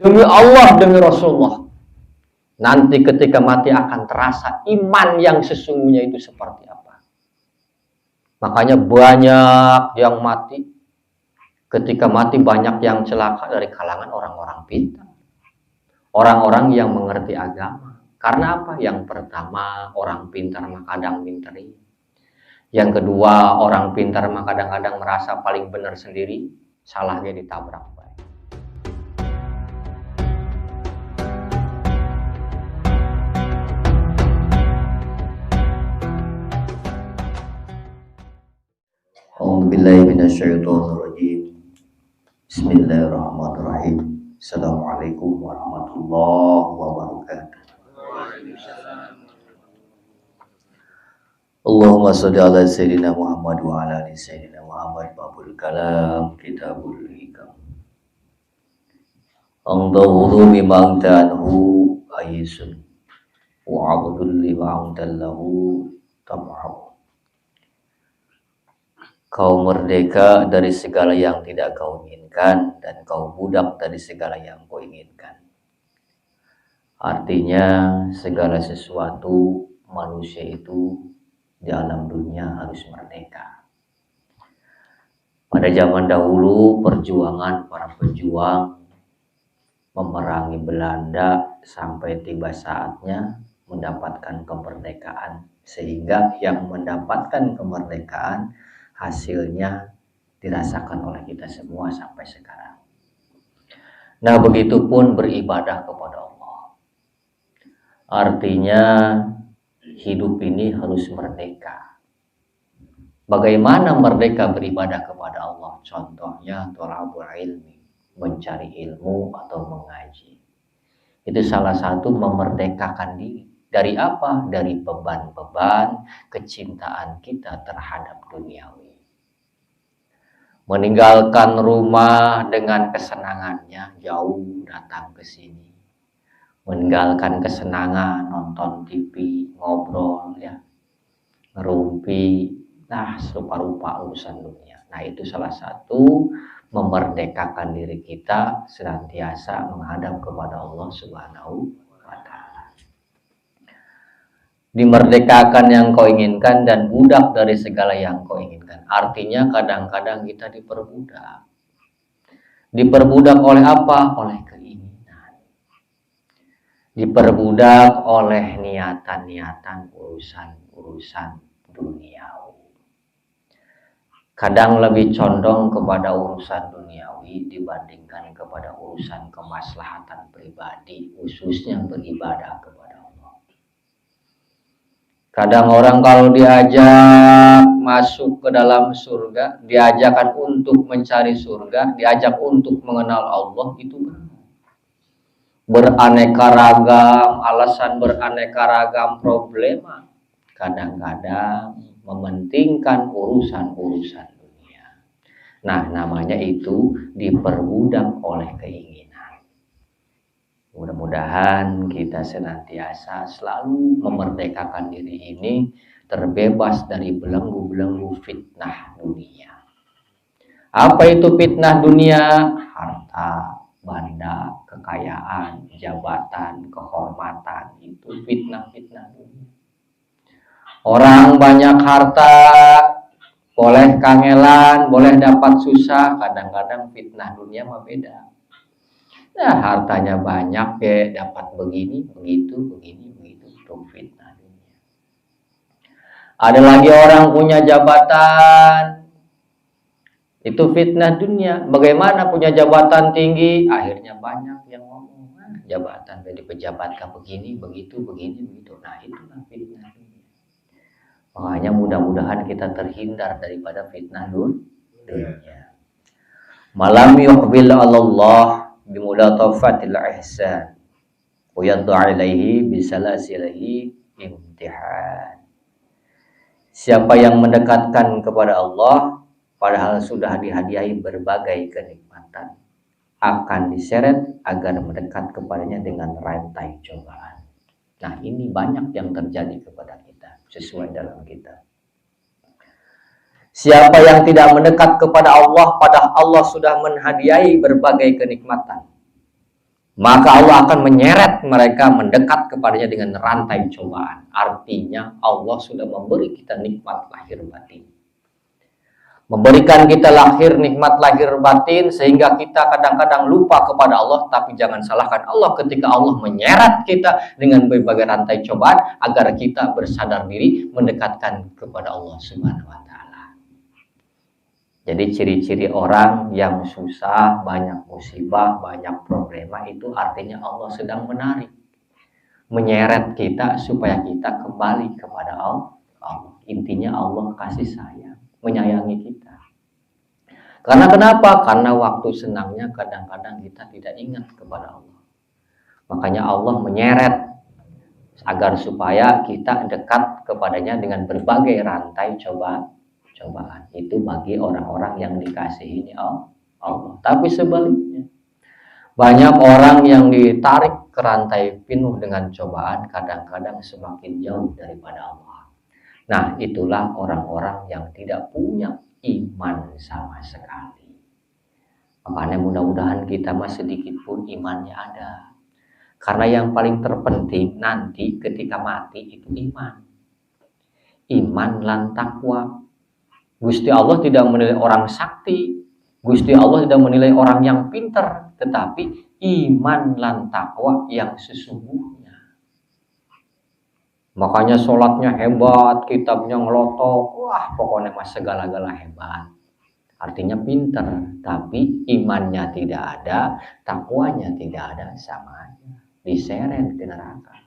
Demi Allah, demi Rasulullah, nanti ketika mati akan terasa iman yang sesungguhnya itu seperti apa. Makanya banyak yang mati. Ketika mati banyak yang celaka dari kalangan orang-orang pintar. Orang-orang yang mengerti agama. Karena apa? Yang pertama, orang pintar mah kadang minteri. Yang kedua, orang pintar mah kadang-kadang merasa paling benar sendiri. Salahnya ditabrak. Bismillahirrahmanirrahim. Assalamualaikum warahmatullahi wabarakatuh. Allahumma sholli ala sayyidina Muhammad wa ala ali sayyidina Muhammad. Babul kalam kitabul hikam. Angdahu mimang tanhu ayisun wa abdul lima angdallahu tam'ahu. Kau merdeka dari segala yang tidak kau inginkan, dan kau budak dari segala yang kau inginkan. Artinya segala sesuatu manusia itu di alam dunia harus merdeka. Pada zaman dahulu perjuangan para pejuang memerangi Belanda sampai tiba saatnya mendapatkan kemerdekaan, sehingga yang mendapatkan kemerdekaan hasilnya dirasakan oleh kita semua sampai sekarang. Nah, begitupun beribadah kepada Allah. Artinya hidup ini harus merdeka. Bagaimana merdeka beribadah kepada Allah? Contohnya thalabul ilmi, mencari ilmu atau mengaji. Itu salah satu memerdekakan diri. Dari apa? Dari beban-beban kecintaan kita terhadap duniawi. Meninggalkan rumah dengan kesenangannya, jauh datang ke sini. Meninggalkan kesenangan nonton TV, ngobrol ya, ngerumpi, rupa-rupa urusan dunia. Nah, itu salah satu memerdekakan diri kita senantiasa menghadap kepada Allah Subhanahu wa ta'ala. Dimerdekakan yang kau inginkan dan budak dari segala yang kau inginkan. Artinya kadang-kadang kita diperbudak. Diperbudak oleh apa? Oleh keinginan. Diperbudak oleh niatan-niatan urusan duniawi. Kadang lebih condong kepada urusan duniawi dibandingkan kepada urusan kemaslahatan pribadi, khususnya beribadah kepada Allah. Kadang orang kalau diajak masuk ke dalam surga, diajakkan untuk mencari surga, diajak untuk mengenal Allah, itu beraneka ragam alasan, beraneka ragam problema. Kadang-kadang mementingkan urusan dunia. Nah, namanya itu diperbudak oleh keinginan. Mudah-mudahan kita senantiasa selalu memerdekakan diri ini, terbebas dari belenggu-belenggu fitnah dunia. Apa itu fitnah dunia? Harta, benda, kekayaan, jabatan, kehormatan, itu fitnah-fitnah dunia. Orang banyak harta, boleh kangelan, boleh dapat susah, kadang-kadang fitnah dunia mah beda. Nah, hartanya banyak ya, dapat begini, begitu, itu fitnah dunia. Ada lagi orang punya jabatan, itu fitnah dunia. Bagaimana punya jabatan tinggi, akhirnya banyak yang ngomong, jabatan jadi pejabat kan begini, begitu. Nah, itulah fitnah dunia. Makanya mudah-mudahan kita terhindar daripada fitnah dunia. Malam yuqbil Allah bimulatafatil ihsan wa yad'u alaihi bisalasihi imtihan. Siapa yang mendekatkan kepada Allah padahal sudah dihadiahi berbagai kenikmatan, akan diseret agar mendekat kepadanya dengan rantai cobaan. Nah, ini banyak yang terjadi kepada kita sesuai dalam kitab. Siapa yang tidak mendekat kepada Allah padahal Allah sudah menhadiahi berbagai kenikmatan, maka Allah akan menyeret mereka mendekat kepadanya dengan rantai cobaan. Artinya Allah sudah memberi kita nikmat lahir batin. Memberikan kita nikmat lahir batin sehingga kita kadang-kadang lupa kepada Allah. Tapi jangan salahkan Allah ketika Allah menyeret kita dengan berbagai rantai cobaan agar kita bersadar diri mendekatkan kepada Allah Subhanahu wa Ta'ala. Jadi ciri-ciri orang yang susah, banyak musibah, banyak problema itu artinya Allah sedang menarik, menyeret kita supaya kita kembali kepada Allah. Intinya Allah kasih sayang, menyayangi kita. Karena kenapa? Karena waktu senangnya kadang-kadang kita tidak ingat kepada Allah. Makanya Allah menyeret agar supaya kita dekat kepadanya dengan berbagai rantai cobaan. Itu bagi orang-orang yang dikasihi Allah. Tapi sebaliknya, banyak orang yang ditarik ke rantai penuh dengan cobaan kadang-kadang semakin jauh daripada Allah. Nah, itulah orang-orang yang tidak punya iman sama sekali. Makanya mudah-mudahan kita sedikit pun imannya ada. Karena yang paling terpenting nanti ketika mati itu iman. Iman lan takwa. Gusti Allah tidak menilai orang sakti, Gusti Allah tidak menilai orang yang pintar, tetapi iman lan takwa yang sesungguhnya. Makanya sholatnya hebat, kitabnya ngelotok, wah pokoknya segala-gala hebat. Artinya pintar, tapi imannya tidak ada, takwanya tidak ada, sama aja, diseret ke neraka.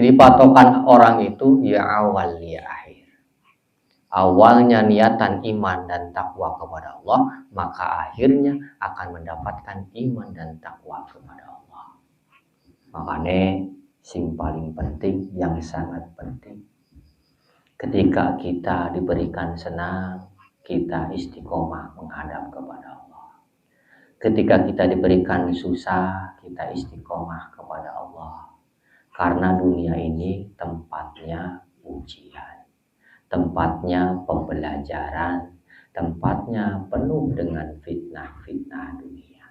Jadi patokan orang itu ya awal ya akhir. Awalnya niatan iman dan takwa kepada Allah, maka akhirnya akan mendapatkan iman dan takwa kepada Allah. Makanya yang paling penting, yang sangat penting, ketika kita diberikan senang, kita istiqomah menghadap kepada Allah. Ketika kita diberikan susah, kita istiqomah kepada Allah. Karena dunia ini tempatnya ujian, tempatnya pembelajaran, tempatnya penuh dengan fitnah-fitnah dunia.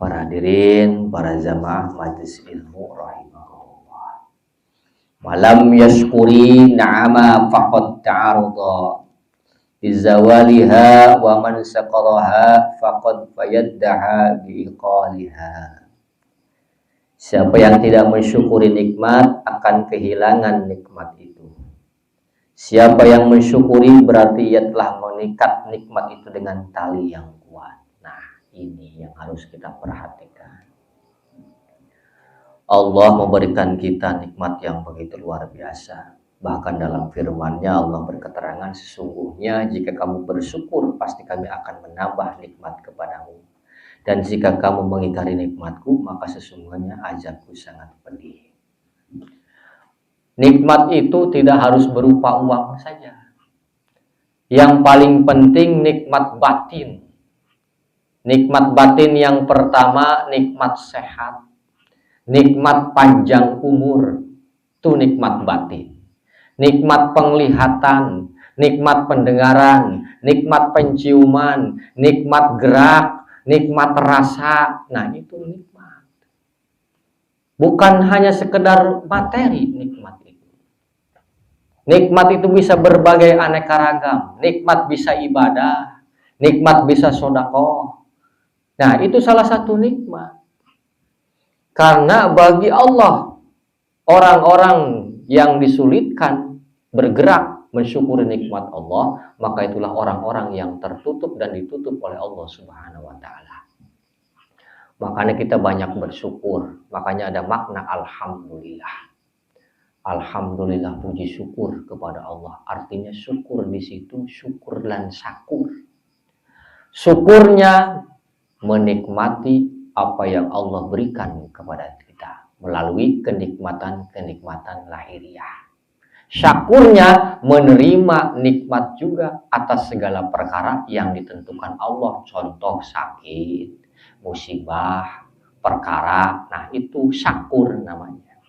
Para hadirin, para jamaah majelis ilmu rahimahullah. Walam yashkuri na'ama faqad ta'arudha bizawaliha wa man saqalaha faqad fayaddaha biiqaliha. Siapa yang tidak mensyukuri nikmat akan kehilangan nikmat itu. Siapa yang mensyukuri berarti ia telah mengikat nikmat itu dengan tali yang kuat. Nah, ini yang harus kita perhatikan. Allah memberikan kita nikmat yang begitu luar biasa. Bahkan dalam firman-Nya Allah berketerangan, sesungguhnya jika kamu bersyukur pasti kami akan menambah nikmat kepadamu. Dan jika kamu mengingkari nikmatku maka sesungguhnya azabku sangat pedih. Nikmat itu tidak harus berupa uang saja. Yang paling penting nikmat batin. Nikmat batin yang pertama nikmat sehat, nikmat panjang umur, itu nikmat batin. Nikmat penglihatan, nikmat pendengaran, nikmat penciuman, nikmat gerak, nikmat rasa. Nah, itu nikmat. Bukan hanya sekedar materi nikmat itu. Nikmat itu bisa berbagai aneka ragam. Nikmat bisa ibadah, nikmat bisa sedekah. Nah, itu salah satu nikmat. Karena bagi Allah, orang-orang yang disulitkan bergerak mensyukuri nikmat Allah, maka itulah orang-orang yang tertutup dan ditutup oleh Allah Subhanahu wa Ta'ala. Makanya kita banyak bersyukur. Makanya ada makna alhamdulillah. Alhamdulillah, puji syukur kepada Allah. Artinya syukur di situ syukur dan syakur. Syukurnya menikmati apa yang Allah berikan kepada kita melalui kenikmatan-kenikmatan lahiriah. Syakurnya menerima nikmat juga atas segala perkara yang ditentukan Allah. Contoh sakit, musibah, perkara. Nah, itu syakur namanya.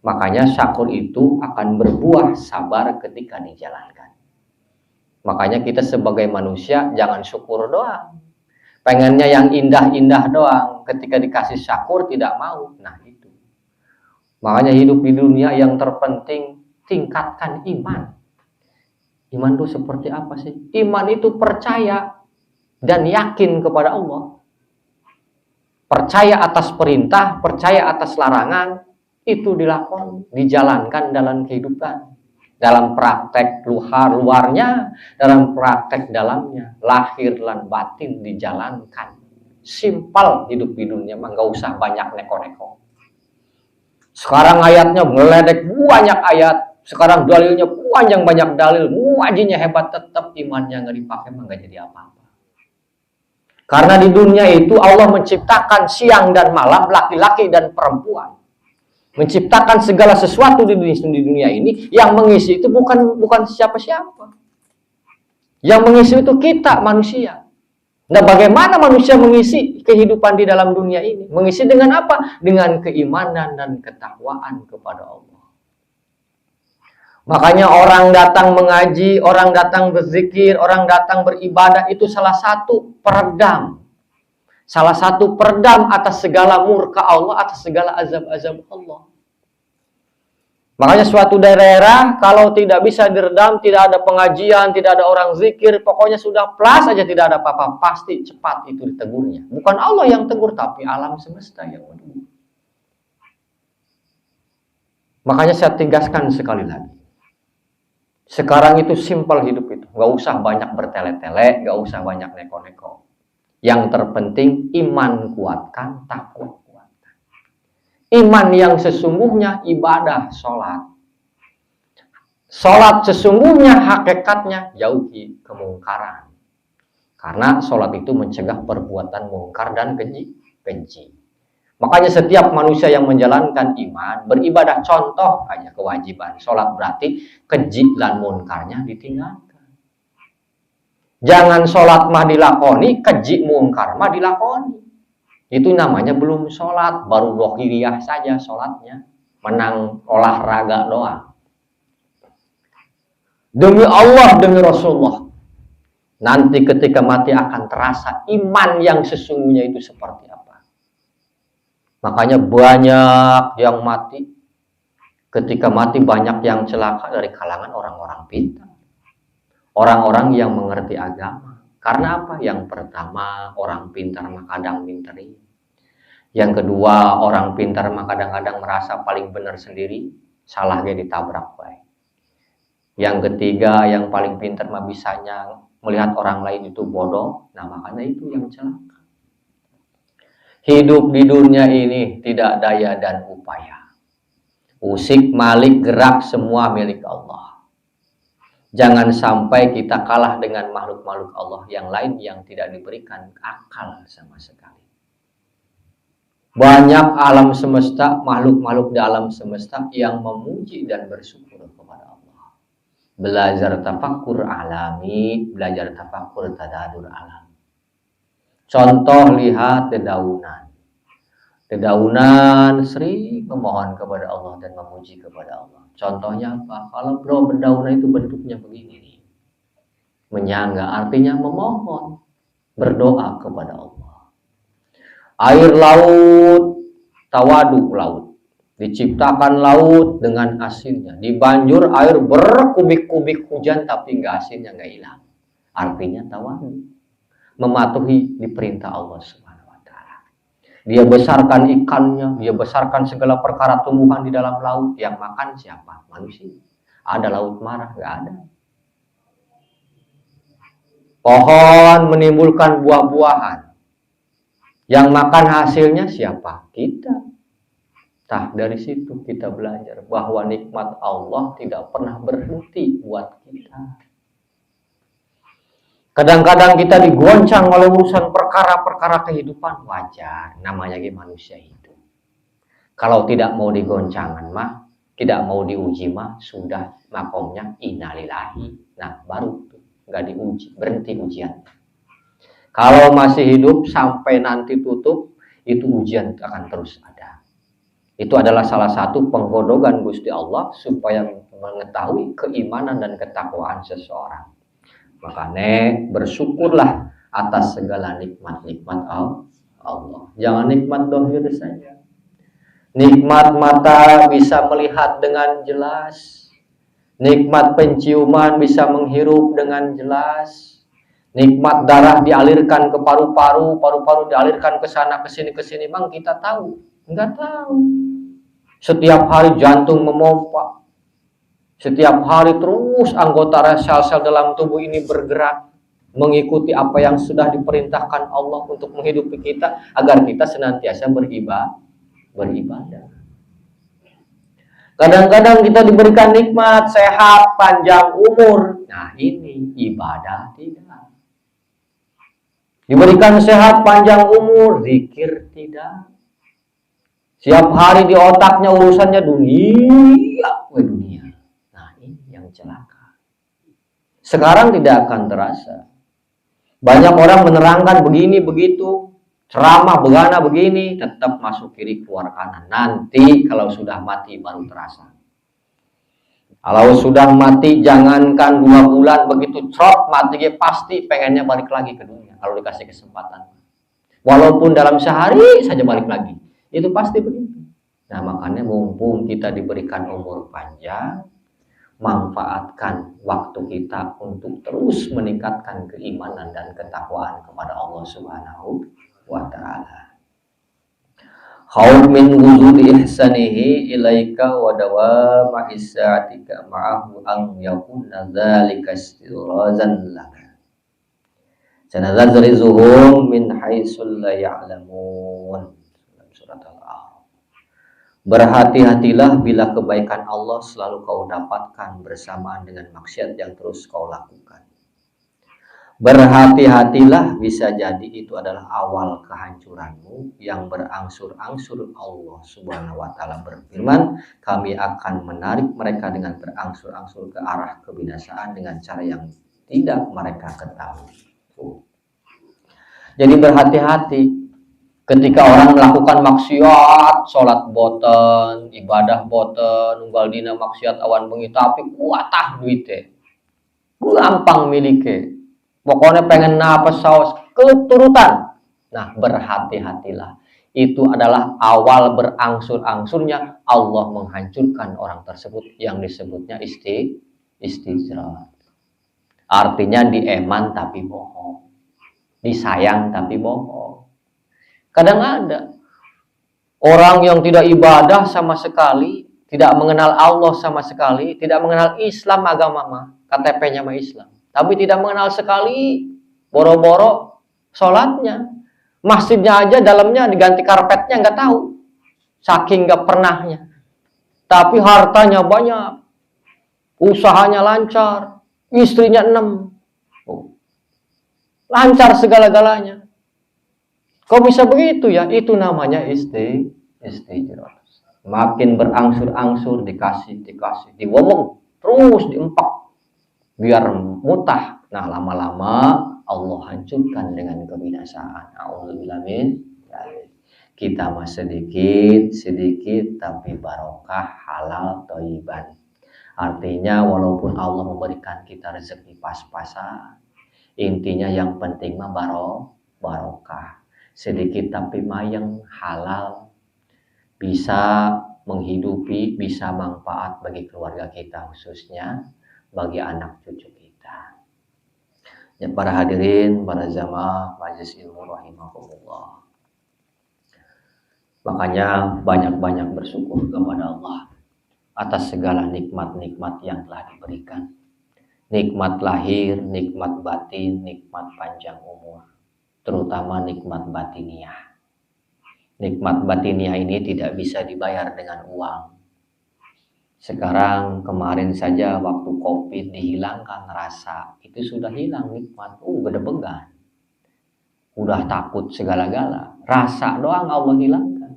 Makanya syakur itu akan berbuah sabar ketika dijalankan. Makanya kita sebagai manusia jangan syukur doang. Pengennya yang indah-indah doang, ketika dikasih syukur tidak mau. Nah itu. Makanya hidup di dunia yang terpenting tingkatkan iman. Iman itu seperti apa sih? Iman itu percaya dan yakin kepada Allah. Percaya atas perintah, percaya atas larangan, itu dilakukan, dijalankan dalam kehidupan. Dalam praktek luarnya, dalam praktek dalamnya, lahir dan batin dijalankan. Simpel hidup di dunia, mah nggak usah banyak neko-neko. Sekarang ayatnya meledek banyak ayat, sekarang dalilnya panjang banyak dalil, ngajinya hebat, tetap imannya nggak dipakai, mah nggak jadi apa-apa. Karena di dunia itu Allah menciptakan siang dan malam, laki-laki dan perempuan. Menciptakan segala sesuatu di dunia ini, yang mengisi itu bukan siapa-siapa. Yang mengisi itu kita, manusia. Nah, bagaimana manusia mengisi kehidupan di dalam dunia ini? Mengisi dengan apa? Dengan keimanan dan ketakwaan kepada Allah. Makanya orang datang mengaji, orang datang berzikir, orang datang beribadah, itu salah satu peredam. Salah satu peredam atas segala murka Allah, atas segala azab-azab Allah. Makanya suatu daerah kalau tidak bisa diredam, tidak ada pengajian, tidak ada orang zikir, pokoknya sudah plus aja tidak ada apa-apa, pasti cepat itu ditegurnya. Bukan Allah yang tegur, tapi alam semesta yang menegur. Makanya saya tegaskan sekali lagi. Sekarang itu simpel hidup itu, nggak usah banyak bertele-tele, nggak usah banyak neko-neko. Yang terpenting iman kuatkan, takwa kuatkan. Iman yang sesungguhnya ibadah sholat. Sholat sesungguhnya hakikatnya jauhi kemungkaran. Karena sholat itu mencegah perbuatan mungkar dan keji. Makanya setiap manusia yang menjalankan iman, beribadah, contoh aja kewajiban. Sholat berarti keji dan mungkarnya ditinggalkan. Jangan sholat mah dilakoni, keji mungkar mah dilakoni. Itu namanya belum sholat, baru dohiriyah saja sholatnya. Menang olahraga doang. Demi Allah, demi Rasulullah, nanti ketika mati akan terasa iman yang sesungguhnya itu seperti apa. Makanya banyak yang mati, ketika mati banyak yang celaka dari kalangan orang-orang pintar. Orang-orang yang mengerti agama. Karena apa? Yang pertama, orang pintar mah kadang minteri. Yang kedua, orang pintar mah kadang-kadang merasa paling benar sendiri, salah dia ditabrak baik. Yang ketiga, yang paling pintar mah bisanya melihat orang lain itu bodoh, nah makanya itu yang celaka. Hidup di dunia ini tidak daya dan upaya. Usik, malik, gerak semua milik Allah. Jangan sampai kita kalah dengan makhluk-makhluk Allah yang lain yang tidak diberikan akal sama sekali. Banyak alam semesta, makhluk-makhluk di alam semesta yang memuji dan bersyukur kepada Allah. Belajar tafakkur alami, belajar tafakkur tadadur alam. Contoh lihat dedaunan. Dedaunan sering memohon kepada Allah dan memuji kepada Allah. Contohnya apa? Kalau dedaunan itu bentuknya begini nih. Menyangga artinya memohon, berdoa kepada Allah. Air laut, tawadu laut. Diciptakan laut dengan asinnya. Dibanjur air berkubik-kubik hujan tapi nggak asinnya nggak hilang. Artinya tawadu. Mematuhi diperintah Allah Subhanahu wa taala. Dia besarkan ikannya, dia besarkan segala perkara tumbuhan di dalam laut. Yang makan siapa? Manusia. Ada laut marah? Nggak ada. Pohon menimbulkan buah-buahan. Yang makan hasilnya siapa? Kita. Nah, dari situ kita belajar bahwa nikmat Allah tidak pernah berhenti buat kita. Kadang-kadang kita digoncang oleh urusan perkara-perkara kehidupan, wajar, namanya manusia hidup. Kalau tidak mau digoncangan mah, tidak mau diuji mah, sudah makomnya innalillahi. Nah, baru nggak diuji, berhenti ujian. Kalau masih hidup sampai nanti tutup, itu ujian akan terus ada. Itu adalah salah satu penggodogan Gusti Allah supaya mengetahui keimanan dan ketakwaan seseorang. Makanya bersyukurlah atas segala nikmat-nikmat Allah. Jangan nikmat dohir saja. Nikmat mata bisa melihat dengan jelas. Nikmat penciuman bisa menghirup dengan jelas. Nikmat darah dialirkan ke paru-paru, paru-paru dialirkan ke sana, ke sini. Bang, kita tahu? Enggak tahu. Setiap hari jantung memompa. Setiap hari terus anggota sel-sel dalam tubuh ini bergerak mengikuti apa yang sudah diperintahkan Allah untuk menghidupi kita agar kita senantiasa beribadah. Kadang-kadang kita diberikan nikmat, sehat, panjang umur. Nah, ini ibadah tidak. Diberikan sehat, panjang umur, zikir tidak. Siap hari di otaknya urusannya dunia. Nah, ini yang celaka. Sekarang tidak akan terasa. Banyak orang menerangkan begini, begitu. Ceramah begana begini, tetap masuk kiri keluar kanan. Nanti kalau sudah mati baru terasa. Kalau sudah mati jangankan 2 bulan begitu crop mati pasti pengennya balik lagi ke dunia kalau dikasih kesempatan. Walaupun dalam sehari saja balik lagi. Itu pasti begitu. Nah, makanya mumpung kita diberikan umur panjang, manfaatkan waktu kita untuk terus meningkatkan keimanan dan ketakwaan kepada Allah Subhanahu wa ta'ala. Khauf min wujudi ihsanihi ilaika wa dawama isa'atika ma'ahu an yakuna dzalika istirazan laka. Sanadzrizuhum min haitsu la ya'lamun. Surat Al-A'raf. Berhati-hatilah bila kebaikan Allah selalu kau dapatkan bersamaan dengan maksiat yang terus kau lakukan. Berhati-hatilah, bisa jadi itu adalah awal kehancuranmu yang berangsur-angsur. Allah Subhanahu wa ta'ala berfirman, kami akan menarik mereka dengan berangsur-angsur ke arah kebinasaan dengan cara yang tidak mereka ketahui. Jadi berhati-hati ketika orang melakukan maksiat, sholat boten, ibadah boten, unggal dina maksiat awan bengi tapi kuatah duitnya, gampang miliki. Pokoknya pengen napas saus keturutan. Nah, berhati-hatilah. Itu adalah awal berangsur-angsurnya Allah menghancurkan orang tersebut yang disebutnya istijrat. Artinya dieman tapi bohong. Disayang tapi bohong. Kadang ada orang yang tidak ibadah sama sekali, tidak mengenal Allah sama sekali, tidak mengenal Islam agama mah, KTP-nya mah Islam. Tapi tidak mengenal sekali, boro-boro sholatnya. Masjidnya aja dalamnya diganti karpetnya nggak tahu. Saking nggak pernahnya. Tapi hartanya banyak. Usahanya lancar. Istrinya 6. Lancar segala-galanya. Kok bisa begitu ya? Itu namanya istijrat. Makin berangsur-angsur dikasih, diwomong. Terus diempak. Biar mutah. Nah, lama-lama Allah hancurkan dengan kebinasaan. A'udzubillah min dzalik. Kita mah sedikit tapi barokah, halal, thayyiban. Artinya walaupun Allah memberikan kita rezeki pas-pasan, intinya yang penting mah barokah. Sedikit tapi mayang, halal, bisa menghidupi, bisa manfaat bagi keluarga kita khususnya bagi anak cucu kita. Ya, para hadirin, para jamaah majelis ilmu rahimahumullah. Makanya banyak-banyak bersyukur kepada Allah atas segala nikmat-nikmat yang telah diberikan. Nikmat lahir, nikmat batin, nikmat panjang umur, terutama nikmat batiniah. Nikmat batiniah ini tidak bisa dibayar dengan uang. Sekarang kemarin saja waktu COVID dihilangkan rasa, itu sudah hilang nikmat. Gede began. Udah takut segala-gala. Rasa doang Allah hilangkan.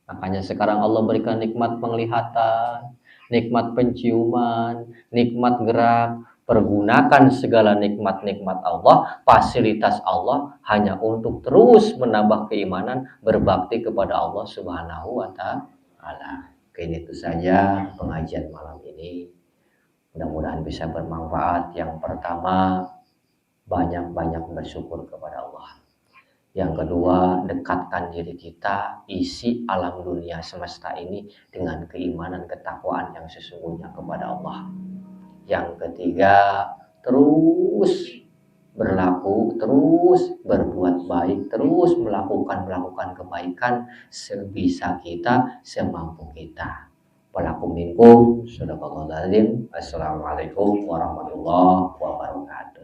Makanya sekarang Allah berikan nikmat penglihatan, nikmat penciuman, nikmat gerak. Pergunakan segala nikmat-nikmat Allah, fasilitas Allah hanya untuk terus menambah keimanan, berbakti kepada Allah Subhanahu wa ta'ala. Oke, itu saja pengajian malam ini. Mudah-mudahan bisa bermanfaat. Yang pertama, banyak-banyak bersyukur kepada Allah. Yang kedua, dekatkan diri kita, isi alam dunia semesta ini dengan keimanan, ketakwaan yang sesungguhnya kepada Allah. Yang ketiga, terus berlaku, terus berbuat baik, terus melakukan kebaikan sebisa kita, semampu kita. Walakum minkum, sadaqallahul azim. Assalamualaikum warahmatullahi wabarakatuh.